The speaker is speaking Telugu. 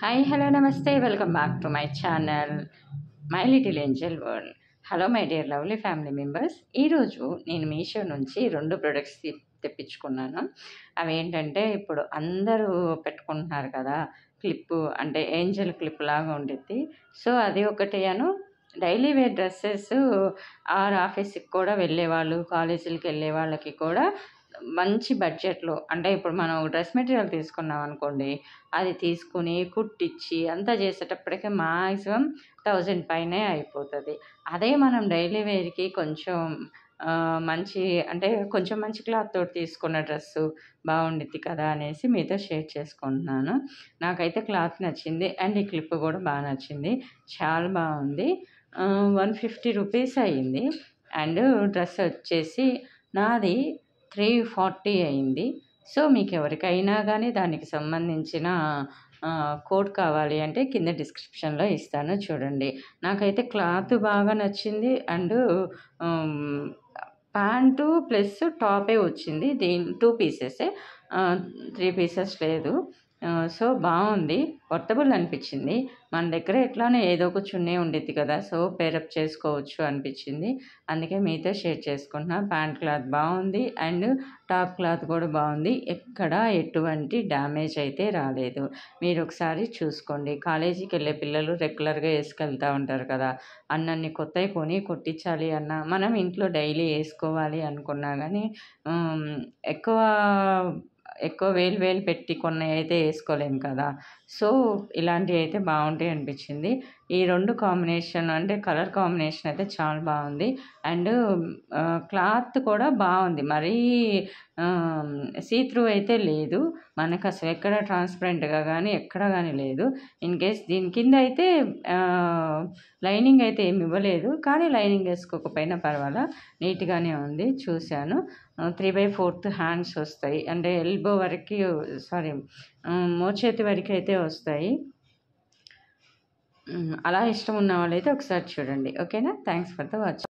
హాయ్ హలో నమస్తే welcome back to my channel my little Angel world. Hello my dear lovely family members. ఈరోజు నేను మీషో నుంచి 2 ప్రొడక్ట్స్ తెప్పించుకున్నాను. అవి ఏంటంటే ఇప్పుడు అందరూ పెట్టుకుంటున్నారు కదా, క్లిప్పు అంటే ఏంజల్ క్లిప్ లాగా ఉండిద్ది. సో అది ఒకటి డైలీ వేర్ డ్రెస్సెస్ ఆర్ ఆఫీస్కి కూడా వెళ్ళేవాళ్ళు, కాలేజీలకి వెళ్ళే వాళ్ళకి కూడా మంచి బడ్జెట్‌లో, అంటే ఇప్పుడు మనం డ్రెస్ మెటీరియల్ తీసుకున్నాం అనుకోండి, అది తీసుకొని కుట్టిచ్చి అంతా చేసేటప్పటికి మాక్సిమం 1000 పైనే అయిపోతది. అదే మనం డైలీ వేర్‌కి కొంచెం మంచి, అంటే కొంచెం మంచి క్లాత్ తోటి తీసుకున్న డ్రెస్సు బావుండిద్ది కదా అనేసి మీతో షేర్ చేసుకుంటున్నాను. నాకైతే క్లాత్ నచ్చింది అండ్ ఈ క్లిప్ కూడా నచ్చింది. చాలా బావుంది. 150 రూపీస్ అయింది. అండ్ డ్రెస్ వచ్చేసి నాది 340 అయింది. సో మీకు ఎవరికైనా కానీ దానికి సంబంధించిన కోడ్ కావాలి అంటే కింద డిస్క్రిప్షన్‌లో ఇస్తాను చూడండి. నాకైతే క్లాత్ బాగా నచ్చింది. అండ్ ప్యాంటు ప్లస్ టాపే వచ్చింది. 2 పీసెసే, 3 పీసెస్ లేదు. సో బావుంది. వర్తబుల్ అనిపించింది. మన దగ్గర ఎట్లానో ఏదో ఒక చున్నీ ఉండిద్ది కదా, సో పేరప్ చేసుకోవచ్చు అనిపించింది. అందుకే మీతో షేర్ చేసుకుంటున్నా. ప్యాంట్ క్లాత్ బావుంది అండ్ టాప్ క్లాత్ కూడా బావుంది. ఎక్కడ ఎటువంటి డ్యామేజ్ అయితే రాలేదు. మీరు ఒకసారి చూసుకోండి. కాలేజీకి వెళ్ళే పిల్లలు రెగ్యులర్‌గా వేసుకెళ్తా ఉంటారు కదా, అన్నన్ని కొత్తవి కొని కుట్టించాలి అన్నా, మనం ఇంట్లో డైలీ వేసుకోవాలి అనుకున్నా కానీ ఎక్కువ ఎక్కువ వేలు పెట్టి కొన్నవి అయితే వేసుకోలేము కదా. సో ఇలాంటివి అయితే బాగుంటాయి అనిపించింది. ఈ 2 కాంబినేషన్ అంటే కలర్ కాంబినేషన్ అయితే చాలా బాగుంది. అండ్ క్లాత్ కూడా బాగుంది. మరీ సీ త్రూ అయితే లేదు. మనకు అసలు ఎక్కడ ట్రాన్స్పరెంట్గా కానీ ఎక్కడ కానీ లేదు. ఇన్ కేస్ దీని కింద అయితే లైనింగ్ అయితే ఏమి ఇవ్వలేదు, కానీ లైనింగ్ వేసుకోకపోయినా పర్వాలా, నీట్గానే ఉంది. చూశాను. 3/4 హ్యాండ్స్ వస్తాయి, అంటే ఎల్బో వరకు, సారీ మోచేతి వరకు అయితే వస్తాయి. అలా ఇష్టం ఉన్న వాళ్ళైతే ఒకసారి చూడండి. ఓకేనా? Thanks for the watching.